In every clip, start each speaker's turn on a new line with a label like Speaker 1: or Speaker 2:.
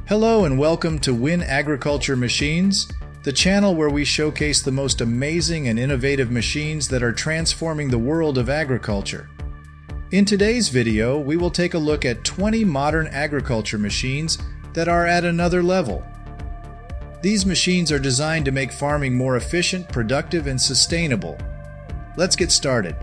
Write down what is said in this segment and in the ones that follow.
Speaker 1: Hello and welcome to Win Agriculture Machines, the channel where we showcase the most amazing and innovative machines that are transforming the world of agriculture. In today's video, we will take a look at 20 modern agriculture machines that are at another level. These machines are designed to make farming more efficient, productive, and sustainable. Let's get started.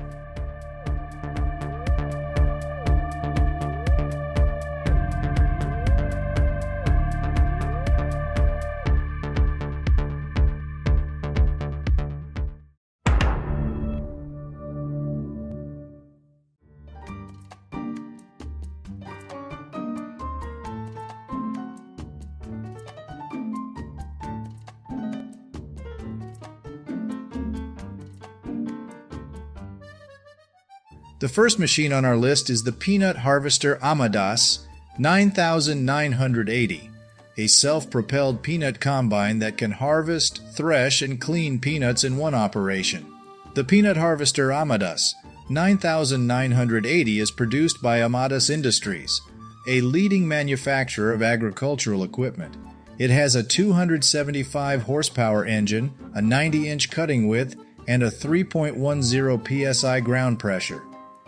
Speaker 1: The first machine on our list is the peanut harvester Amadas 9980, a self-propelled peanut combine that can harvest, thresh, and clean peanuts in one operation. The peanut harvester Amadas 9980 is produced by Amadas Industries, a leading manufacturer of agricultural equipment. It has a 275 horsepower engine, a 90-inch cutting width, and a 3.10 psi ground pressure.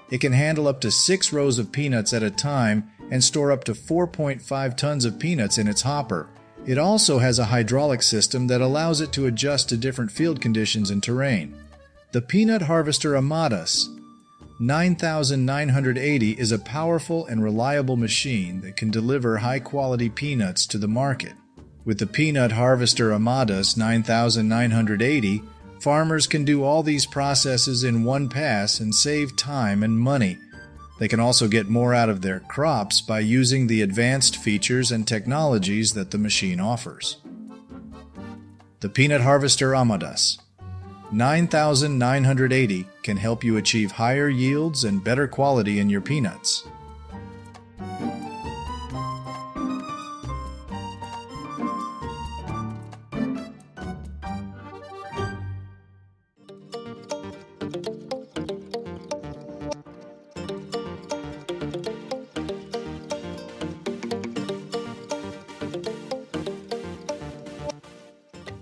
Speaker 1: It can handle up to 6 rows of peanuts at a time and store up to 4.5 tons of peanuts in its hopper. It also has a hydraulic system that allows it to adjust to different field conditions and terrain. The peanut harvester Amadas 9980 is a powerful and reliable machine that can deliver high-quality peanuts to the market. With the peanut harvester Amadas 9980, farmers can do all these processes in one pass and save time and money. They can also get more out of their crops by using the advanced features and technologies that the machine offers. The peanut harvester Amadas 9980 can help you achieve higher yields and better quality in your peanuts.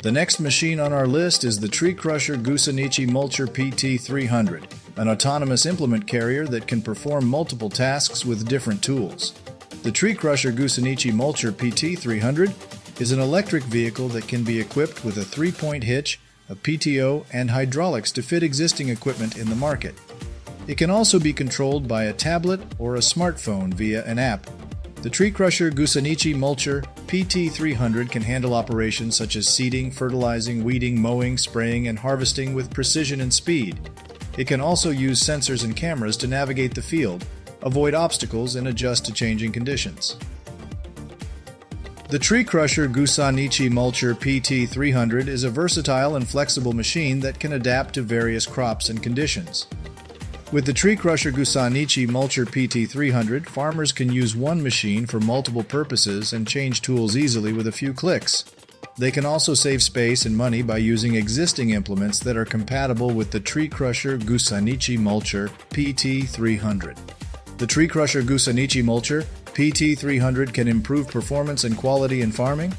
Speaker 1: The next machine on our list is the tree crusher Gusanichi Mulcher PT300, an autonomous implement carrier that can perform multiple tasks with different tools. The tree crusher Gusanichi Mulcher PT300 is an electric vehicle that can be equipped with a 3-point hitch, a PTO, and hydraulics to fit existing equipment in the market. It can also be controlled by a tablet or a smartphone via an app. The tree crusher Gusanichi Mulcher PT300 can handle operations such as seeding, fertilizing, weeding, mowing, spraying, and harvesting with precision and speed. It can also use sensors and cameras to navigate the field, avoid obstacles, and adjust to changing conditions. The tree crusher Gusanichi Mulcher PT300 is a versatile and flexible machine that can adapt to various crops and conditions. With the tree crusher Gusanichi Mulcher PT300, farmers can use one machine for multiple purposes and change tools easily with a few clicks. They can also save space and money by using existing implements that are compatible with the tree crusher Gusanichi Mulcher PT300. The tree crusher Gusanichi Mulcher PT300 can improve performance and quality in farming.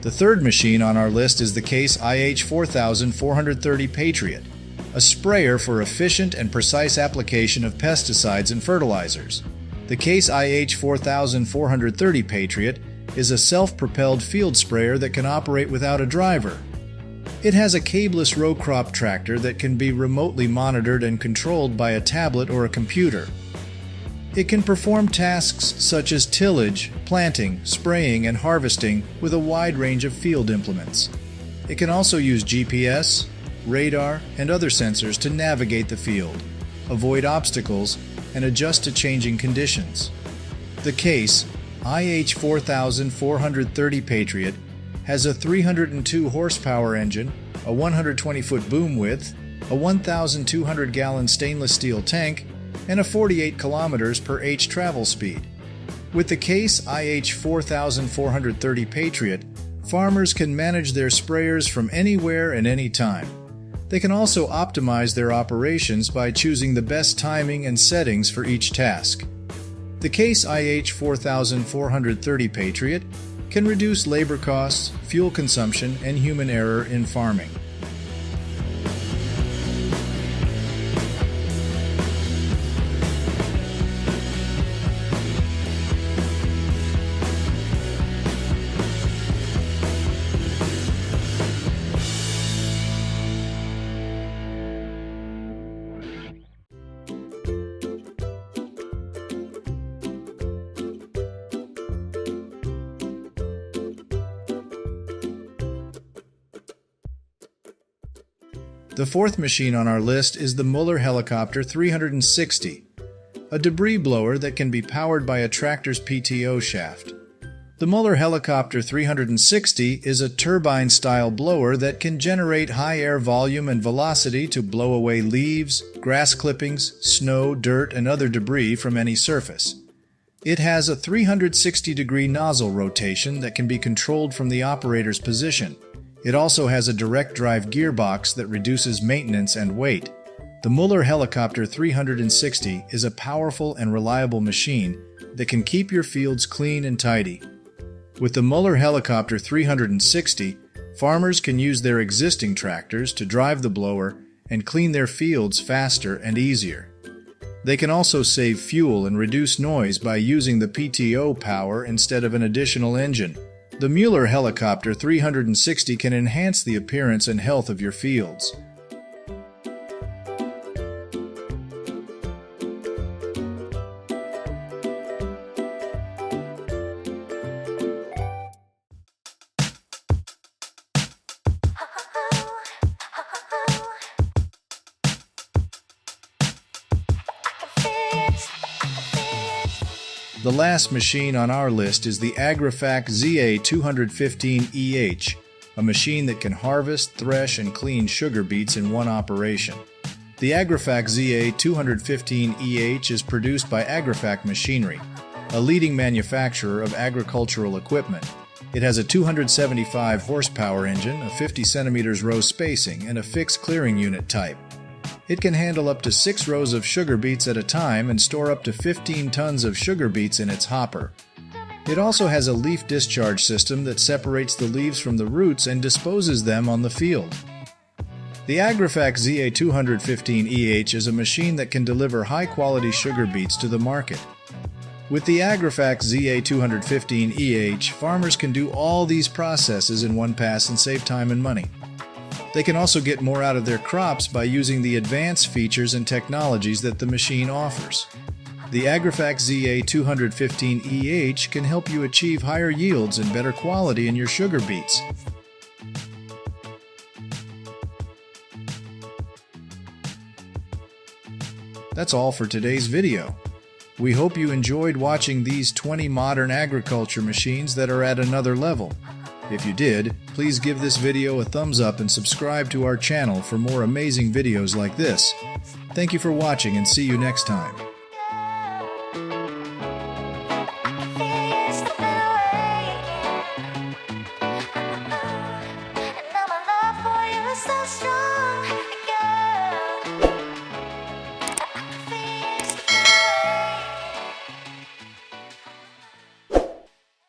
Speaker 1: The third machine on our list is the Case IH4430 Patriot, a sprayer for efficient and precise application of pesticides and fertilizers. The Case IH4430 Patriot is a self-propelled field sprayer that can operate without a driver. It has a cableless row crop tractor that can be remotely monitored and controlled by a tablet or a computer. It can perform tasks such as tillage, planting, spraying, and harvesting with a wide range of field implements. It can also use GPS, radar, and other sensors to navigate the field, avoid obstacles, and adjust to changing conditions. The Case IH4430 Patriot has a 302 horsepower engine, a 120-foot boom width, a 1,200-gallon stainless steel tank, and a 48 km/h travel speed. With the Case IH4430 Patriot, farmers can manage their sprayers from anywhere and anytime. They can also optimize their operations by choosing the best timing and settings for each task. The Case IH4430 Patriot can reduce labor costs, fuel consumption, and human error in farming. The fourth machine on our list is the Müller Helicopter 360, a debris blower that can be powered by a tractor's PTO shaft. The Müller Helicopter 360 is a turbine-style blower that can generate high air volume and velocity to blow away leaves, grass clippings, snow, dirt, and other debris from any surface. It has a 360-degree nozzle rotation that can be controlled from the operator's position. It also has a direct drive gearbox that reduces maintenance and weight. The Müller Helicopter 360 is a powerful and reliable machine that can keep your fields clean and tidy. With the Müller Helicopter 360, farmers can use their existing tractors to drive the blower and clean their fields faster and easier. They can also save fuel and reduce noise by using the PTO power instead of an additional engine. The Müller Helicopter 360 can enhance the appearance and health of your fields. The last machine on our list is the Agrifac ZA215EH, a machine that can harvest, thresh, and clean sugar beets in one operation. The Agrifac ZA215EH is produced by Agrifac Machinery, a leading manufacturer of agricultural equipment. It has a 275 horsepower engine, a 50 centimeters row spacing, and a fixed clearing unit type. It can handle up to 6 rows of sugar beets at a time and store up to 15 tons of sugar beets in its hopper. It also has a leaf discharge system that separates the leaves from the roots and disposes them on the field. The Agrifac ZA215EH is a machine that can deliver high-quality sugar beets to the market. With the Agrifac ZA215EH, farmers can do all these processes in one pass and save time and money. They can also get more out of their crops by using the advanced features and technologies that the machine offers. The Agrifac ZA215EH can help you achieve higher yields and better quality in your sugar beets. That's all for today's video. We hope you enjoyed watching these 20 modern agriculture machines that are at another level. If you did, please give this video a thumbs up and subscribe to our channel for more amazing videos like this. Thank you for watching and see you next time.
Speaker 2: So strong.